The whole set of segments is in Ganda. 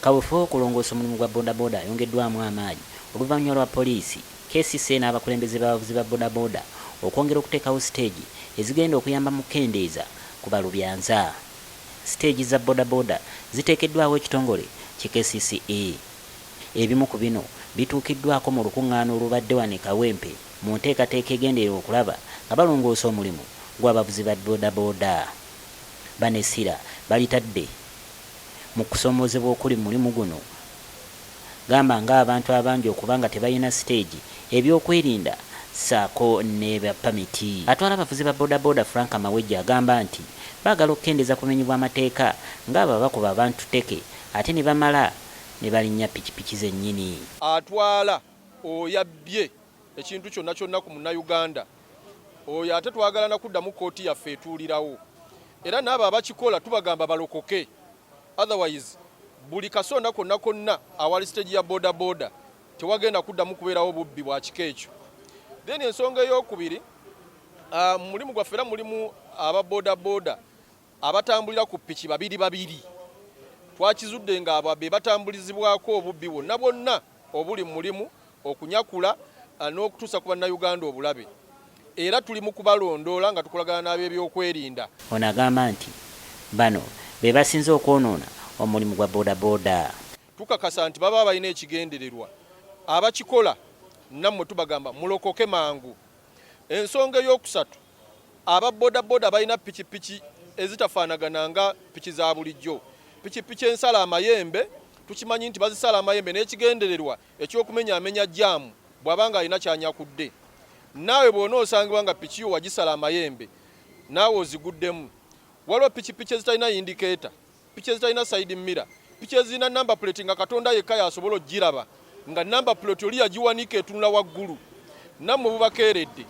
kaweefube okulongoosa omulimu gwa bodaboda yongeddwamu amaanyi oluvannyuma lwa poliisi KCCA n'abakulembeze b'abavuzi ba bodaboda okwongera okuteekawo siteegi ezigenda okuyamba mu kukendeeza ku balubyanza. Siteegi za bodaboda ziteekeddwawo ekitongole ki KCCA. Ebimu ku bino bituukiddwako mu lukuŋŋaana olubadde wano e Kawempe mu nteekateeka egenderera okulaba nga balongoosa omulimu gw'abavuzi ba bodaboda. Banesira balitadde mu kusomoozebwa okuli mu mulimu guno. Gamba ng'abantu abangi okuba nga tebalina siteegi ebyokwerinda saako ne bya pamiti. Atwala abavuzi ba bodaboda Frank Amawejje agamba nti baagala okukendeeza ku bumenyi bw'amateeka ng'abo bakuba abantu teke ate ne bamala ne balinnya pikipiki zennyini. Atwala oyabbye ekintu kyonna kyonna ku munnayuganda oyo ate twagala na kuddamu kooti yaffe etuulirawo era n'abo abakikola tubagamba balokoke, otherwise buli kasonda konna awali stage ya bodaboda tewagenda kuddamu kubeerawo bubbi bwa kika ekyo. Then ensonga ey'okubiri, mulimu gwaffe era mulimu aba bodaboda abatambulira ku piki babiri. Twakizudde nga abo be batambulizibwako obubbi bwonna obuli mu mulimu okunyakula n'okutuusa ku bannayuganda obulabe. Era tuli mu kubalondoola nga tukolagana n'ab'ebyokwerinda. Ono agamba nti bano be basinze okwonoona omulimu gwa bodaboda. Tukakasa nti baba balina ekigendererwa. Abakikola nammwe tubagamba mulokoke mangu. Ensonga ey'okusatu, aba bodaboda balina pikipiki ezitafaanagana nga piki za bulijjo. Pikipiki ensala amayembe tukimanyi nti bazisala amayembe n'ekigendererwa ekyokumenya jaamu bw'abanga alina kyanyakudde. Naawe bw'onoosangibwa nga piki yo wagisala amayembe naawe oziguddemu. Waliwo pikipiki ezitalina indicator, piki ezitalina side mirror, piki ezirina number plate nga Katonda yekka yasobola ogiraba nga number plate oli yagiwanika etunula waggulu. Nammwe bubakeeredde.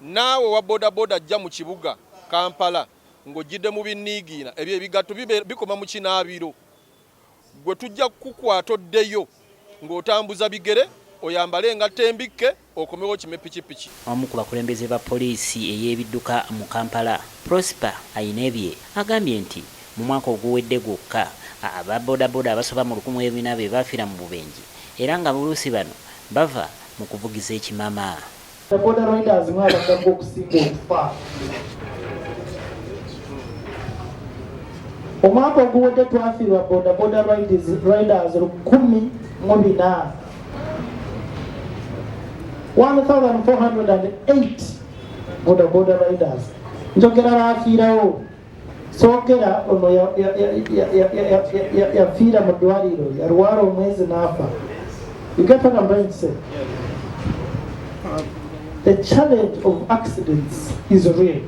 Naawe wa bodaboda ajja mu kibuga Kampala ng'ojjidde mu binniigiina ebyo ebigatto bikoma mu kinaabiro. Gwe tujja kukukwata oddeyo ng'otambuza bigere oyambale engatto embikke okomewo kime pikipiki. Omu ku bakulembeze ba poliisi ey'ebidduka mu Kampala, Prosper Ainebye, agambye nti mu mwaka oguwedde gwokka aba bodaboda abasoba mu 1,400 bafiira mu bubenje era nga buluusi bano bava mu kuvugiza ekimama. Boda riders mwabadde okusinga okufa. Omwaka oguwedde twafiirwa boda riders 14,400. 1,408 boda riders. Njogera bafiirawo. Sookera ono yafiira mu ddwaliro yarwala omwezi n'afa. You get what I'm trying to say? The challenge of accidents is real.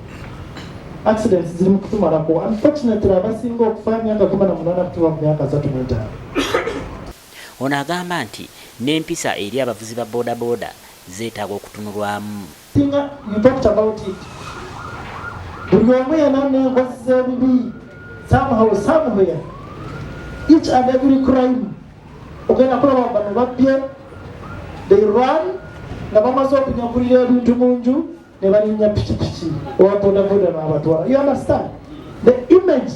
Accidents ziri mu kutumalako. Unfortunately abasinga okufa emyaka 18 kutuuka ku myaka 35. Ono agamba nti n'empisa eri abavuzi ba bodaboda zeetaaga okutunulwamu. You talked about it. Buli omu yanona enkozi z'ebibi somewhere. Each and every crime ogenda kulaba bano babbye, they run nga bamaze okunyakulira ebintu mu nju ne balinnya pikipiki owa bodaboda n'abatwala. You understand? The image,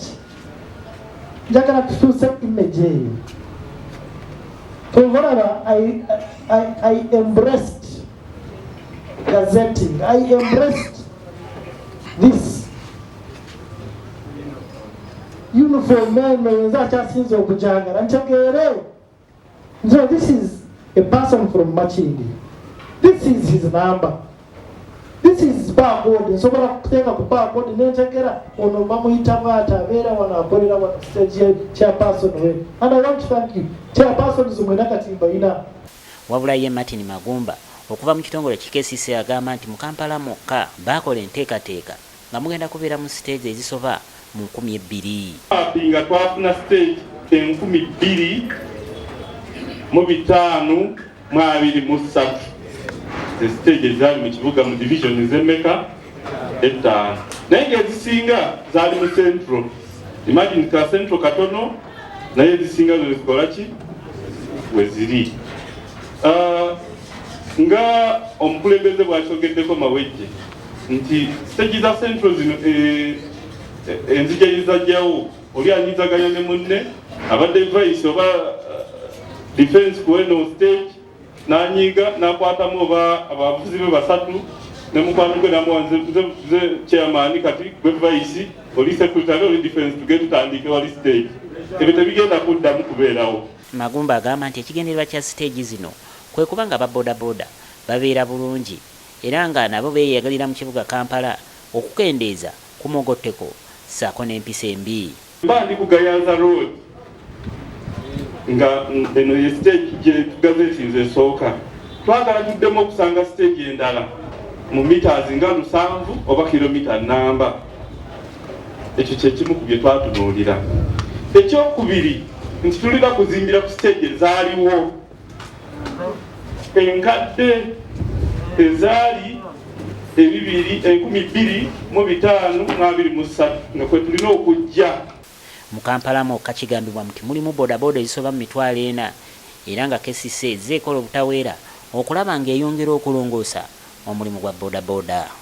njagala tutuuse image eyo. Olaba I embraced gazetting. I embraced this uniform man akyasinze okujagala ntegeere. So this is a person from Machindi. This is his number. This is barcode. Nsobola kuteeka ku barcode nentegera ono bamuyita baata abeera wano akolera wano stage chairperson we. And I want to thank you. Chairperson zimwena kati mbalina. Wabula ye Martin Magumba okuva mu kitongole KCCA agamba nti mu Kampala mokka baakola enteekateeka nga mugenda kubeera mu stage ezisoba mu 2,000. Nga twafuna stage 2,523 stage ezaali mu kibuga mu division z'emmeka 5 naye ng'ezisinga zaali mu central. Imagine ka central katono naye ezisinga zikola ki weziri. Nga omukulembeze bw'akyogeddeko Mawejje nti stage za central zino enzija ezajjawo oli anyizaganya ne munne abadde vice oba defense kuweno stage nanyiga nakwatamu oba abavuzi be basatu ne mukwano gwe namwanze ze chairman kati gwe vice oli secretary oli defense tugende tutandike wali stage ebyo tebigenda kuddamu kubeerawo. Magumba agamba nti ekigendererwa kya stage zino kwe kubanga babodaboda babeera bulungi era nga nabo beeyagalira mu kibuga Kampala okukendeeza ku Mogotteko ssaako n'empisa embi. Bandi ku Gayanza Road nga eno ye stage gye gazeti nze esooka twagala tuddemu okusanga stage endala mu meters nga 7 oba kilomita namba. Ekyo kye kimu ku bye twatunuulira. Ekyokubiri nti tulina kuzimbira ku stage ezaaliwo enkadde ezaali 2025 nga kwe tulina okujja. Mu Kampala mwokka kigambibwa nti mulimu bodaboda ezisoba mu 400 era nga KCC zeekola obutaweera okulaba ng'eyongera okulongoosa omulimu gwa bodaboda.